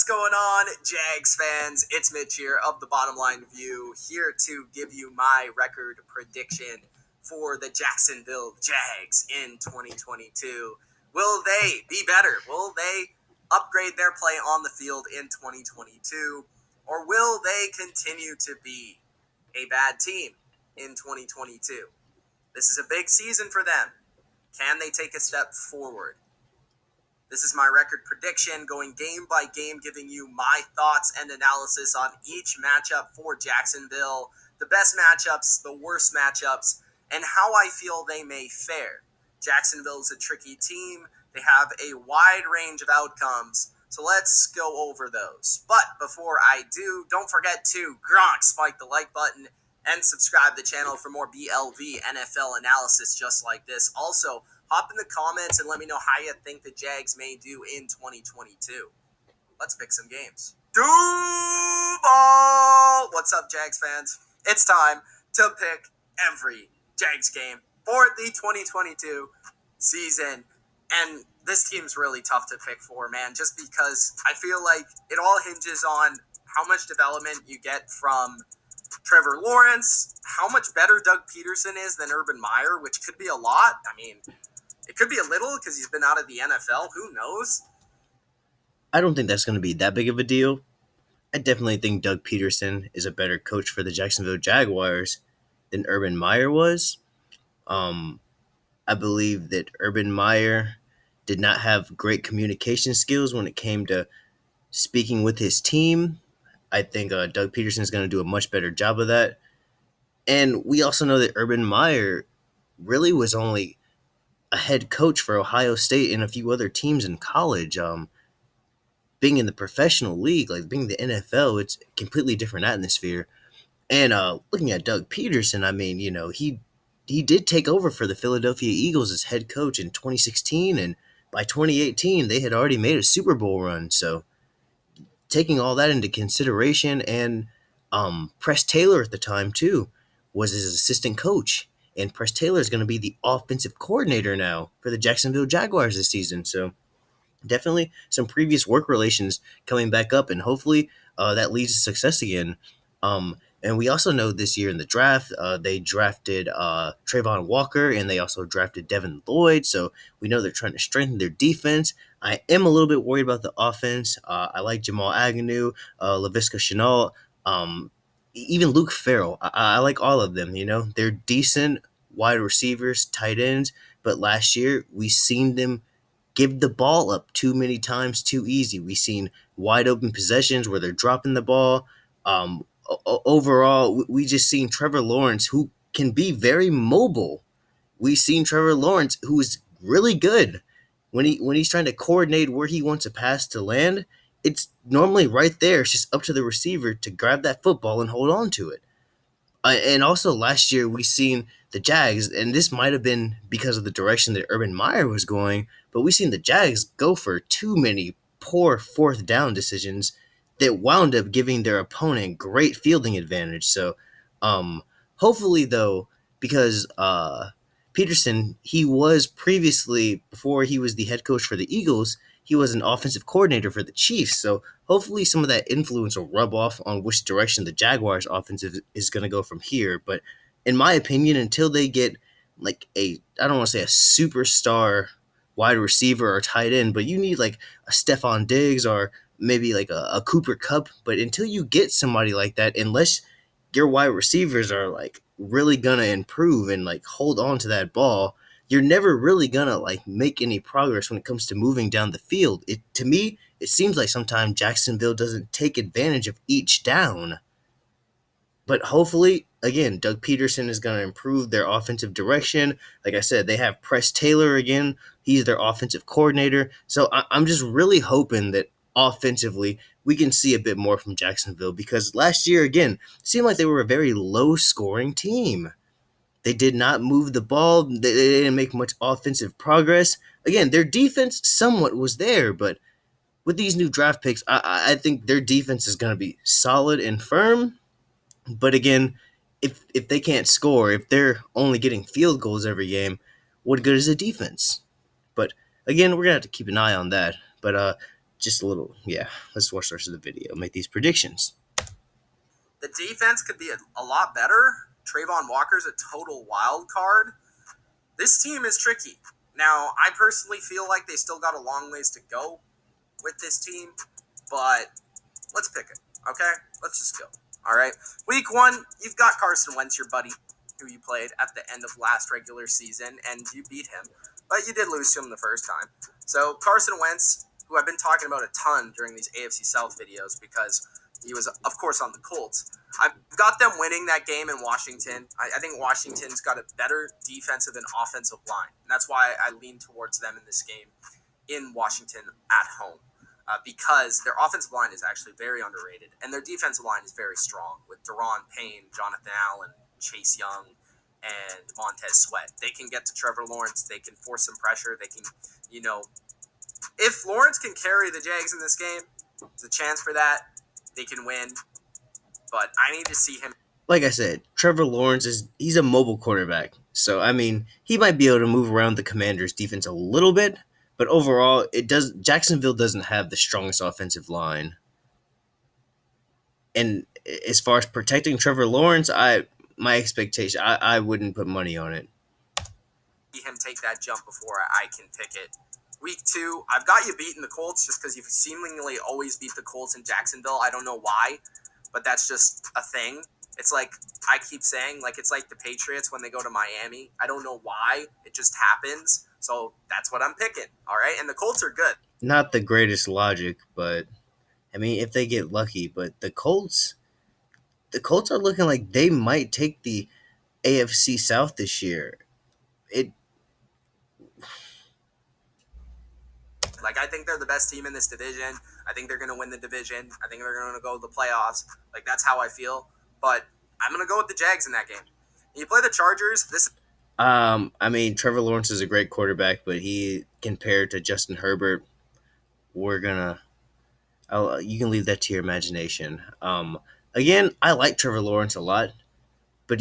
going on, Jags fans? It's Mitch here of the Bottom Line View, here to give you my record prediction for the Jacksonville Jags in 2022. Will they be better? Will they upgrade their play on the field in 2022? Or will they continue to be a bad team in 2022? This is a big season for them. Can they take a step forward? This is my record prediction, going game by game, giving you my thoughts and analysis on each matchup for Jacksonville, the best matchups, the worst matchups, and how I feel they may fare. Jacksonville is a tricky team. They have a wide range of outcomes, so let's go over those. But before I do, don't forget to spike the like button and subscribe to the channel for more BLV NFL analysis just like this. Also, hop in the comments and let me know how you think the Jags may do in 2022. Let's pick some games. Duval! What's up, Jags fans? It's time to pick every Jags game for the 2022 season. And this team's really tough to pick for, man, just because I feel like it all hinges on how much development you get from Trevor Lawrence, how much better Doug Peterson is than Urban Meyer, which could be a lot. I mean, it could be a little because he's been out of the NFL. Who knows? I don't think that's going to be that big of a deal. I definitely think Doug Peterson is a better coach for the Jacksonville Jaguars than Urban Meyer was. I believe that Urban Meyer did not have great communication skills when it came to speaking with his team. I think Doug Peterson is going to do a much better job of that. And we also know that Urban Meyer really was only a head coach for Ohio State and a few other teams in college. Being in the professional league, like being the NFL, it's a completely different atmosphere. And looking at Doug Peterson, I mean, he did take over for the Philadelphia Eagles as head coach in 2016, and by 2018, they had already made a Super Bowl run. So taking all that into consideration, and Press Taylor at the time, too, was his assistant coach. And Press Taylor is going to be the offensive coordinator now for the Jacksonville Jaguars this season. So definitely some previous work relations coming back up, and hopefully that leads to success again. And we also know this year in the draft, they drafted Trayvon Walker, and they also drafted Devin Lloyd. So we know they're trying to strengthen their defense. I am a little bit worried about the offense. I like Jamal Agnew, Laviska Shenault, even Luke Farrell. I like all of them. They're decent wide receivers, tight ends. But last year, we seen them give the ball up too many times too easy. We've seen wide open possessions where they're dropping the ball. Overall, we just seen Trevor Lawrence, who can be very mobile. We've seen Trevor Lawrence, who is really good when he's trying to coordinate where he wants a pass to land. It's normally right there. It's just up to the receiver to grab that football and hold on to it. And also last year we seen the Jags, and this might have been because of the direction that Urban Meyer was going, but we seen the Jags go for too many poor fourth down decisions that wound up giving their opponent great fielding advantage. So hopefully, though, because Peterson, he was previously, before he was the head coach for the Eagles, he was an offensive coordinator for the Chiefs. So hopefully some of that influence will rub off on which direction the Jaguars offensive is going to go from here. But in my opinion, until they get like I don't want to say a superstar wide receiver or tight end, but you need like a Stephon Diggs or maybe like a Cooper Kupp. But until you get somebody like that, unless your wide receivers are like really going to improve and like hold on to that ball, you're never really going to like make any progress when it comes to moving down the field. To me, it seems like sometimes Jacksonville doesn't take advantage of each down. But hopefully, again, Doug Peterson is going to improve their offensive direction. Like I said, they have Press Taylor again. He's their offensive coordinator. So I'm just really hoping that offensively we can see a bit more from Jacksonville, because last year, again, it seemed like they were a very low-scoring team. They did not move the ball. They didn't make much offensive progress. Again, their defense somewhat was there, but with these new draft picks, I think their defense is going to be solid and firm. But again, if they can't score, if they're only getting field goals every game, what good is the defense? But again, we're going to have to keep an eye on that. But just a little, yeah. Let's watch the rest of the video. Make these predictions. The defense could be a lot better. Trayvon Walker's a total wild card. This team is tricky. Now, I personally feel like they still got a long ways to go with this team, but let's pick it, okay? Let's just go. All right. Week 1, you've got Carson Wentz, your buddy, who you played at the end of last regular season, and you beat him, but you did lose to him the first time. So Carson Wentz, who I've been talking about a ton during these AFC South videos because he was, of course, on the Colts. I've got them winning that game in Washington. I think Washington's got a better defensive and offensive line, and that's why I lean towards them in this game in Washington at home. Because their offensive line is actually very underrated, and their defensive line is very strong with Deron Payne, Jonathan Allen, Chase Young, and Montez Sweat. They can get to Trevor Lawrence. They can force some pressure. They can, if Lawrence can carry the Jags in this game, there's a chance for that. They can win, but I need to see him. Like I said, Trevor Lawrence he's a mobile quarterback. So I mean, he might be able to move around the Commanders' defense a little bit, but overall, Jacksonville doesn't have the strongest offensive line. And as far as protecting Trevor Lawrence, my expectation, I wouldn't put money on it. See him take that jump before I can pick it. Week 2, I've got you beating the Colts just because you've seemingly always beat the Colts in Jacksonville. I don't know why, but that's just a thing. It's like I keep saying, like it's like the Patriots when they go to Miami. I don't know why. It just happens. So that's what I'm picking. All right. And the Colts are good. Not the greatest logic, but I mean, if they get lucky. But the Colts are looking like they might take the AFC South this year. Like, I think they're the best team in this division. I think they're going to win the division. I think they're going to go to the playoffs. Like, that's how I feel. But I'm going to go with the Jags in that game. You play the Chargers. I mean, Trevor Lawrence is a great quarterback, but he compared to Justin Herbert, you can leave that to your imagination. Again, I like Trevor Lawrence a lot, but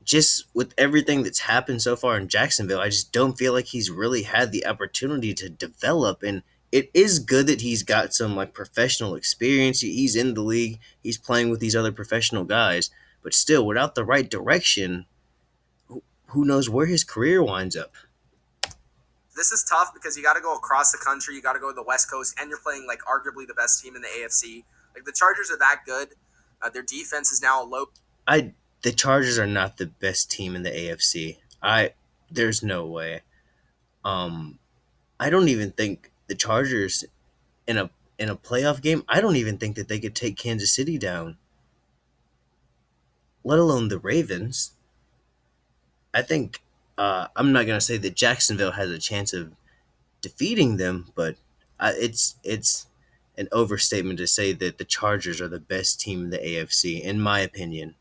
just with everything that's happened so far in Jacksonville, I just don't feel like he's really had the opportunity to develop. And it is good that he's got some like professional experience. He's in the league. He's playing with these other professional guys, but still, without the right direction, who knows where his career winds up. This is tough because you got to go across the country. You got to go to the West Coast, and you're playing like arguably the best team in the AFC. Like the Chargers are that good. Their defense is now low. The Chargers are not the best team in the AFC. There's no way. I don't even think the Chargers in a playoff game. I don't even think that they could take Kansas City down, let alone the Ravens. I think I'm not gonna say that Jacksonville has a chance of defeating them, but it's an overstatement to say that the Chargers are the best team in the AFC, in my opinion.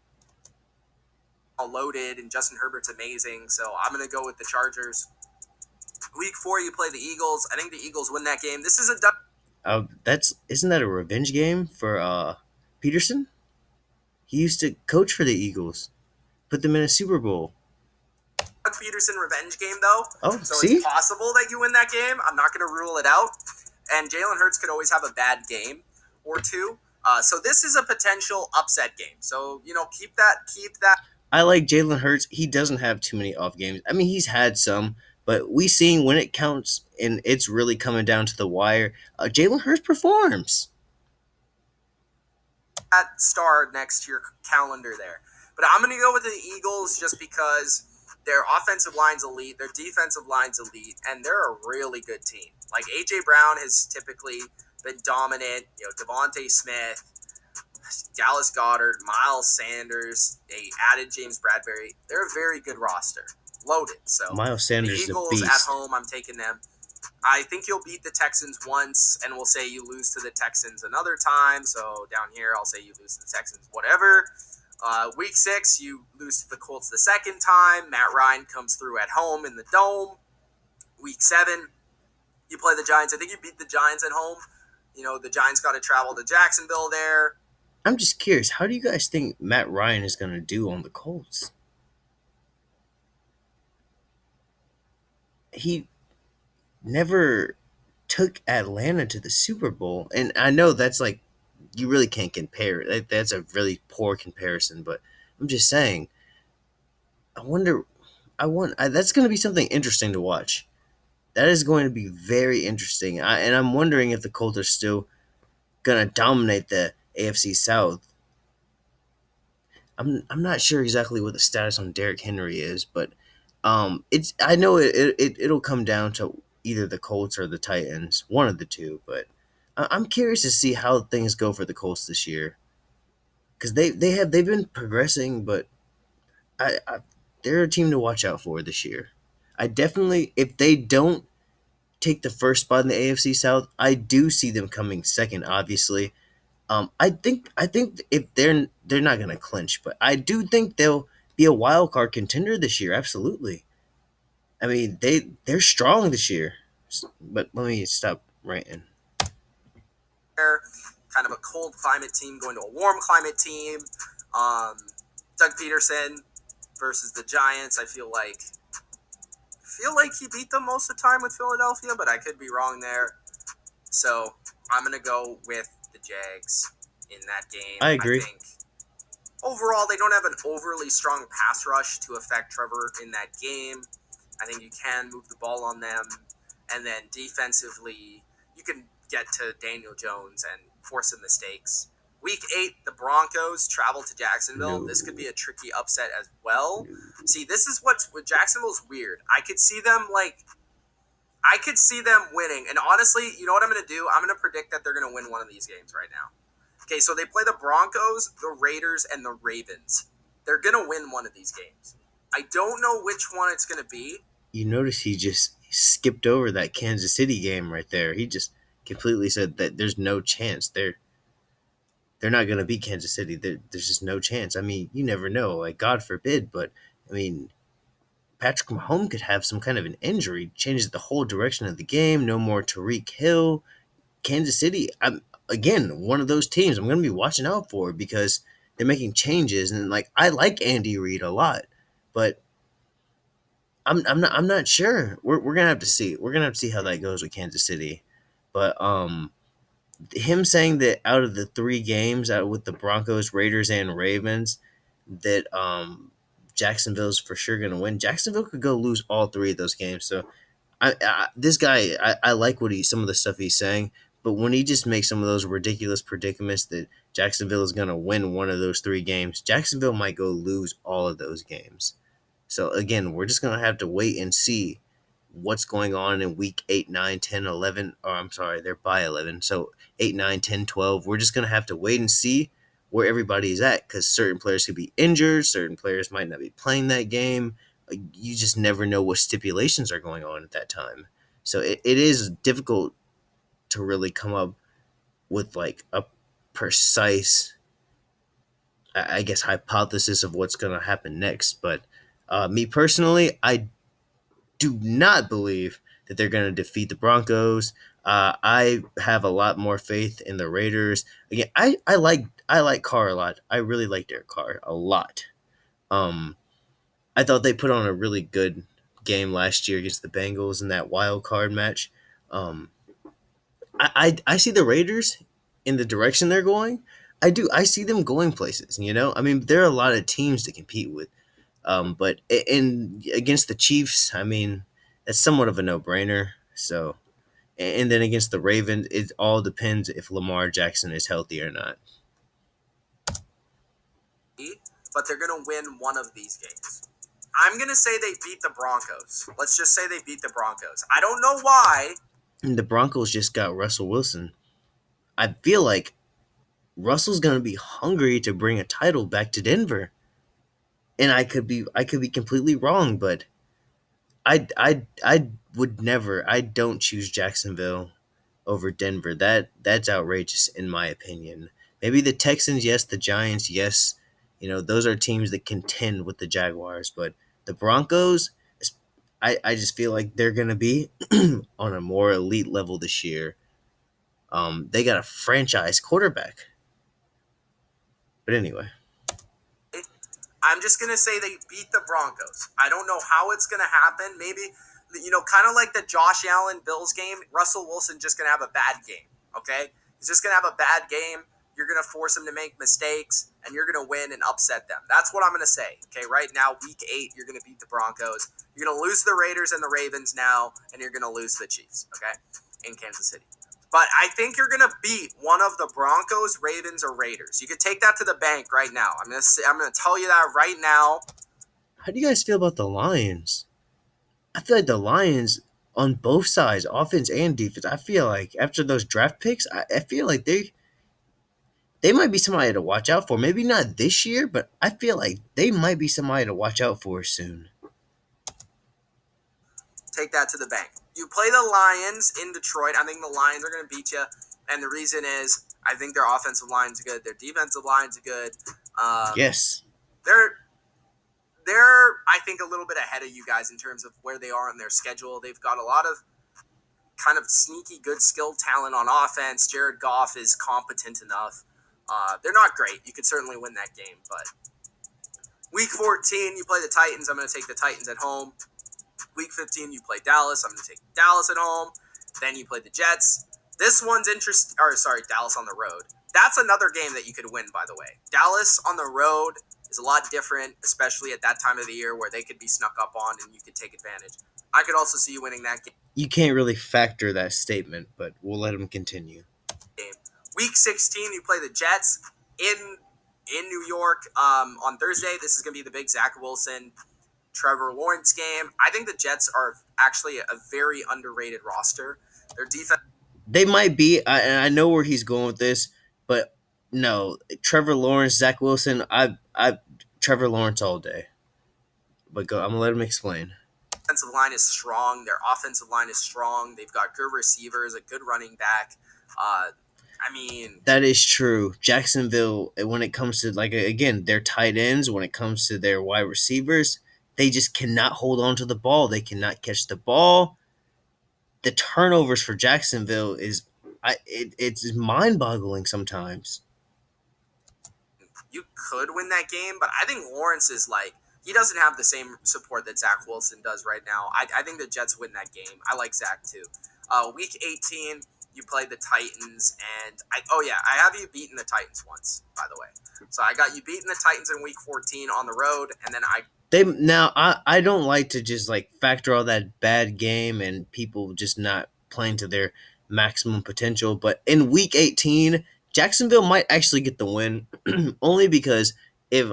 Loaded, and Justin Herbert's amazing, so I'm going to go with the Chargers. Week 4, you play the Eagles. I think the Eagles win that game. This is Isn't that a revenge game for Peterson? He used to coach for the Eagles, put them in a Super Bowl. Peterson revenge game, though. Oh, so see? It's possible that you win that game. I'm not going to rule it out. And Jalen Hurts could always have a bad game or two. So this is a potential upset game. So, keep that. I like Jalen Hurts. He doesn't have too many off games. I mean, he's had some, but we seen when it counts and it's really coming down to the wire, Jalen Hurts performs. That star next to your calendar there. But I'm going to go with the Eagles just because their offensive line's elite, their defensive line's elite, and they're a really good team. Like, A.J. Brown has typically been dominant. Devontae Smith, Dallas Goedert, Miles Sanders. They added James Bradbury. They're a very good roster. Loaded. So Miles Sanders the Eagles is a beast. at home, I'm taking them. I think you'll beat the Texans once, and we'll say you lose to the Texans another time. So down here, I'll say you lose to the Texans, whatever. Week 6, you lose to the Colts the second time. Matt Ryan comes through at home in the Dome. Week 7, you play the Giants. I think you beat the Giants at home. The Giants got to travel to Jacksonville there. I'm just curious, how do you guys think Matt Ryan is going to do on the Colts? He never took Atlanta to the Super Bowl, and I know that's like you really can't compare. That's a really poor comparison, but I'm just saying. I wonder. That's going to be something interesting to watch. That is going to be very interesting. And I'm wondering if the Colts are still going to dominate the AFC South. I'm not sure exactly what the status on Derrick Henry is, but it's I know it'll come down to either the Colts or the Titans, one of the two. But I'm curious to see how things go for the Colts this year because they've been progressing, but I they're a team to watch out for this year. I definitely, if they don't take the first spot in the AFC South, I do see them coming second. Obviously, I think if they're not gonna clinch, but I do think they'll be a wild card contender this year. Absolutely. I mean they're strong this year. But let me stop ranting. Kind of a cold climate team going to a warm climate team. Um, Doug Peterson versus the Giants. I feel like he beat them most of the time with Philadelphia, but I could be wrong there. So I'm gonna go with the Jags in that game. I I agree. think overall they don't have an overly strong pass rush to affect Trevor in that game. I think you can move the ball on them, and then defensively you can get to Daniel Jones and force some mistakes. Week 8, the Broncos travel to Jacksonville. No, This could be a tricky upset as well. no. See, this is what's with Jacksonville's weird. I could see them winning. And honestly, you know what I'm going to do? I'm going to predict that they're going to win one of these games right now. Okay, so they play the Broncos, the Raiders, and the Ravens. They're going to win one of these games. I don't know which one it's going to be. You notice he just skipped over that Kansas City game right there. He just completely said that there's no chance they're not going to beat Kansas City. There's just no chance. I mean, you never know. Like God forbid, but I mean, Patrick Mahomes could have some kind of an injury, changes the whole direction of the game. No more Tariq Hill. Kansas City, I'm again one of those teams I'm going to be watching out for because they're making changes, and like I like Andy Reid a lot, but I'm not sure. We're gonna have to see. We're gonna have to see how that goes with Kansas City, but him saying that out of the three games out with the Broncos, Raiders, and Ravens, that Jacksonville's for sure gonna win. Jacksonville could go lose all three of those games. So this guy, I like what some of the stuff he's saying, but when he just makes some of those ridiculous predicaments that Jacksonville is gonna win one of those three games, Jacksonville might go lose all of those games. So again, we're just gonna have to wait and see what's going on in week 8, 9, 10, 11. Or I'm sorry, they're by 11. So 8, 9, 10, 12. We're just going to have to wait and see where everybody's at because certain players could be injured. Certain players might not be playing that game. You just never know what stipulations are going on at that time. So it is difficult to really come up with like a precise, I guess, hypothesis of what's going to happen next. But me personally, I do not believe that they're going to defeat the Broncos. I have a lot more faith in the Raiders. Again, I like Carr a lot. I really like Derek Carr a lot. Um, I thought they put on a really good game last year against the Bengals in that wild card match. Um, I see the Raiders in the direction they're going. I do. I see them going places. I mean, there are a lot of teams to compete with. But in against the Chiefs, I mean, that's somewhat of a no-brainer. So, and then against the Ravens, it all depends if Lamar Jackson is healthy or not. But they're going to win one of these games. I'm going to say they beat the Broncos. Let's just say they beat the Broncos. I don't know why. And the Broncos just got Russell Wilson. I feel like Russell's going to be hungry to bring a title back to Denver. And I could be completely wrong, but I would never. I don't choose Jacksonville over Denver. That's outrageous in my opinion. Maybe the Texans, yes, the Giants, yes. Those are teams that contend with the Jaguars, but the Broncos, I just feel like they're gonna be on a more elite level this year. They got a franchise quarterback. But anyway, I'm just going to say they beat the Broncos. I don't know how it's going to happen. Maybe kind of like the Josh Allen Bills game, Russell Wilson just going to have a bad game, okay? He's just going to have a bad game. You're going to force him to make mistakes, and you're going to win and upset them. That's what I'm going to say, okay? Right now, week 8, you're going to beat the Broncos. You're going to lose the Raiders and the Ravens now, and you're going to lose the Chiefs, okay, in Kansas City. But I think you're going to beat one of the Broncos, Ravens, or Raiders. You could take that to the bank right now. I'm going to tell you that right now. How do you guys feel about the Lions? I feel like the Lions on both sides, offense and defense. I feel like after those draft picks, I feel like they might be somebody to watch out for. Maybe not this year, but I feel like they might be somebody to watch out for soon. Take that to the bank. You play the Lions in Detroit. I think the Lions are going to beat you. And the reason is I think their offensive line's good. Their defensive line's good. Yes. They're I think a little bit ahead of you guys in terms of where they are on their schedule. They've got a lot of kind of sneaky good skilled talent on offense. Jared Goff is competent enough. They're not great. You could certainly win that game, but week 14 you play the Titans. I'm going to take the Titans at home. Week 15 you play Dallas. I'm going to take Dallas at home. Then you play the Jets. This one's interesting. Or sorry, Dallas on the road. That's another game that you could win, by the way. Dallas on the road is a lot different, especially at that time of the year where they could be snuck up on and you could take advantage. I could also see you winning that game. You can't really factor that statement, but we'll let him continue. Week 16, you play the Jets in New York on Thursday. This is going to be the big Zach Wilson, Trevor Lawrence game. I think the Jets are actually a very underrated roster. Their defense. They might be. I know where he's going with this, but no, Trevor Lawrence, Zach Wilson. I Trevor Lawrence all day. But go. I'm gonna let him explain. Defensive line is strong. Their offensive line is strong. They've got good receivers, a good running back. That is true. Jacksonville, when it comes to again their tight ends, when it comes to their wide receivers, they just cannot hold on to the ball. They cannot catch the ball. The turnovers for Jacksonville it's mind boggling sometimes. You could win that game, but I think Lawrence is he doesn't have the same support that Zach Wilson does right now. I think the Jets win that game. I like Zach too. Week 18, you play the Titans, and I have you beaten the Titans once, by the way. So I got you beating the Titans in week 14 on the road, and then I don't like to just factor all that bad game and people just not playing to their maximum potential. But in week 18, Jacksonville might actually get the win, only because if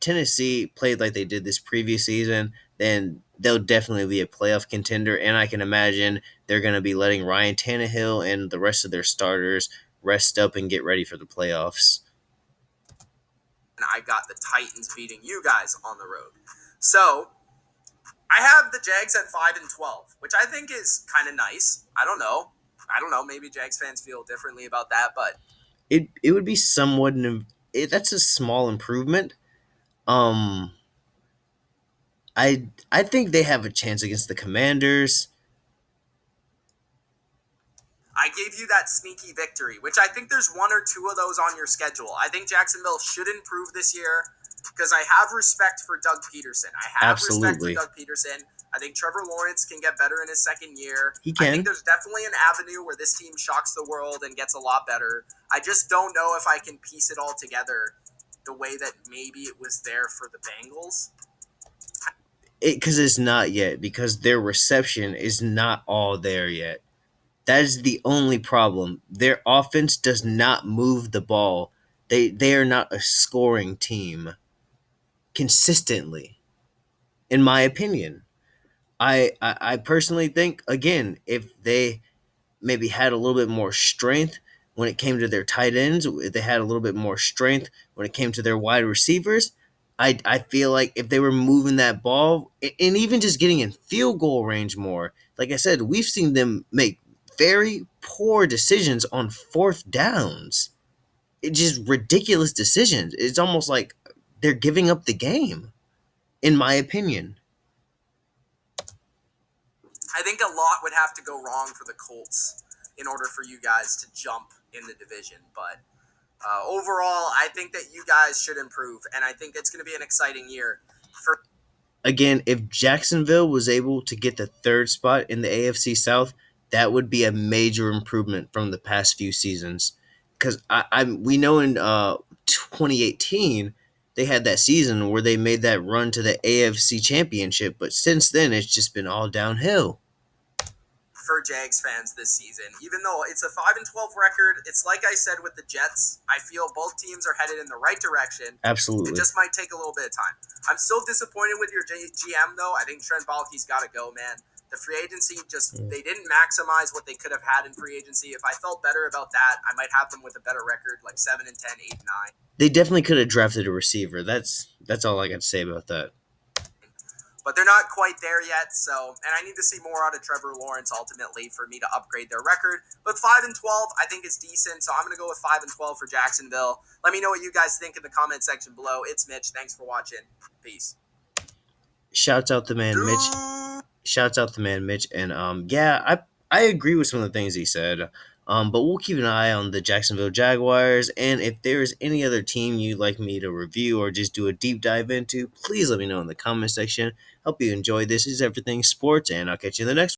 Tennessee played like they did this previous season, then they'll definitely be a playoff contender. And I can imagine they're going to be letting Ryan Tannehill and the rest of their starters rest up and get ready for the playoffs. And I got the Titans beating you guys on the road. So I have the Jags at 5-12, which I think is kind of nice. I don't know. Maybe Jags fans feel differently about that, but it would be somewhat that's a small improvement. I think they have a chance against the Commanders. I gave you that sneaky victory, which I think there's one or two of those on your schedule. I think Jacksonville should improve this year because I have respect for Doug Peterson. Absolutely. Respect for Doug Peterson. I think Trevor Lawrence can get better in his second year. He can. I think there's definitely an avenue where this team shocks the world and gets a lot better. I just don't know if I can piece it all together the way that maybe it was there for the Bengals. Because it's not yet, because their reception is not all there yet. That is the only problem. Their offense does not move the ball. They are not a scoring team consistently, in my opinion. I personally think, again, if they maybe had a little bit more strength when it came to their tight ends, if they had a little bit more strength when it came to their wide receivers, I feel like if they were moving that ball and even just getting in field goal range more, like I said, we've seen them make very poor decisions on fourth downs. It's just ridiculous decisions. It's almost like they're giving up the game, in my opinion. I think a lot would have to go wrong for the Colts in order for you guys to jump in the division. But overall, I think that you guys should improve, and I think it's going to be an exciting year. Again, if Jacksonville was able to get the third spot in the AFC South, that would be a major improvement from the past few seasons. Because we know in 2018 they had that season where they made that run to the AFC Championship, but since then it's just been all downhill. For Jags fans this season. Even though it's a 5-12 record, it's like I said with the Jets. I feel both teams are headed in the right direction. It Absolutely. just might take a little bit of time. I'm still disappointed with your GM though. I think Trent Baalke's got to go, man. The free agency they didn't maximize what they could have had in free agency. If I felt better about that, I might have them with a better record, like 7-10, 8-9. They definitely could have drafted a receiver. That's all I got to say about that. But they're not quite there yet. So, and I need to see more out of Trevor Lawrence ultimately for me to upgrade their record. But 5-12, I think is decent. So I'm going to go with 5-12 for Jacksonville. Let me know what you guys think in the comment section below. It's Mitch. Thanks for watching. Peace. Shouts out the man, Mitch. Shouts out the man, Mitch. And yeah, I agree with some of the things he said. But we'll keep an eye on the Jacksonville Jaguars. And if there's any other team you'd like me to review or just do a deep dive into, please let me know in the comment section. Hope you enjoyed this. This is Everything Sports, and I'll catch you in the next one.